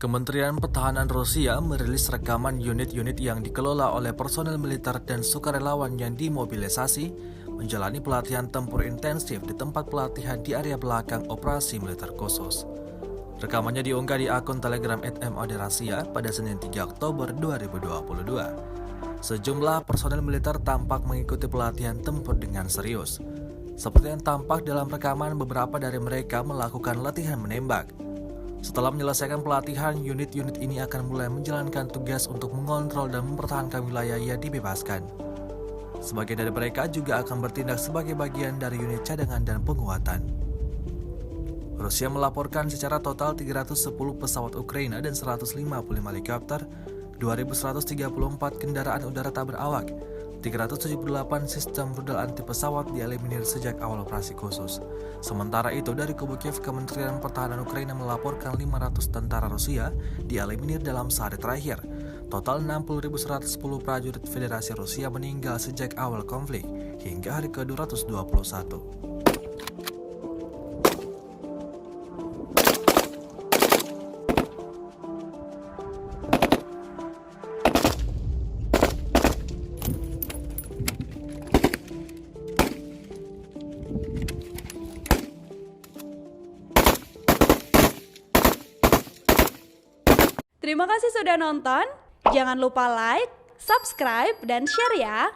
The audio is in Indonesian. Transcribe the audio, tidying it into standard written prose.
Kementerian Pertahanan Rusia merilis rekaman unit-unit yang dikelola oleh personel militer dan sukarelawan yang dimobilisasi menjalani pelatihan tempur intensif di tempat pelatihan di area belakang operasi militer khusus. Rekamannya diunggah di akun Telegram @MOD Rusia pada Senin 3 Oktober 2022. Sejumlah personel militer tampak mengikuti pelatihan tempur dengan serius. Seperti yang tampak dalam rekaman, beberapa dari mereka melakukan latihan menembak. Setelah menyelesaikan pelatihan, unit-unit ini akan mulai menjalankan tugas untuk mengontrol dan mempertahankan wilayah yang dibebaskan. Sebagian dari mereka juga akan bertindak sebagai bagian dari unit cadangan dan penguatan. Rusia melaporkan secara total 310 pesawat Ukraina dan 155 helikopter, 2.134 kendaraan udara tak berawak, 378 sistem rudal anti pesawat dieliminir sejak awal operasi khusus. Sementara itu, dari kubu Kiev, Kementerian Pertahanan Ukraina melaporkan 500 tentara Rusia dieliminir dalam sehari terakhir. Total 60.110 prajurit Federasi Rusia meninggal sejak awal konflik hingga hari ke-221. Terima kasih sudah nonton. Jangan lupa like, subscribe, dan share ya.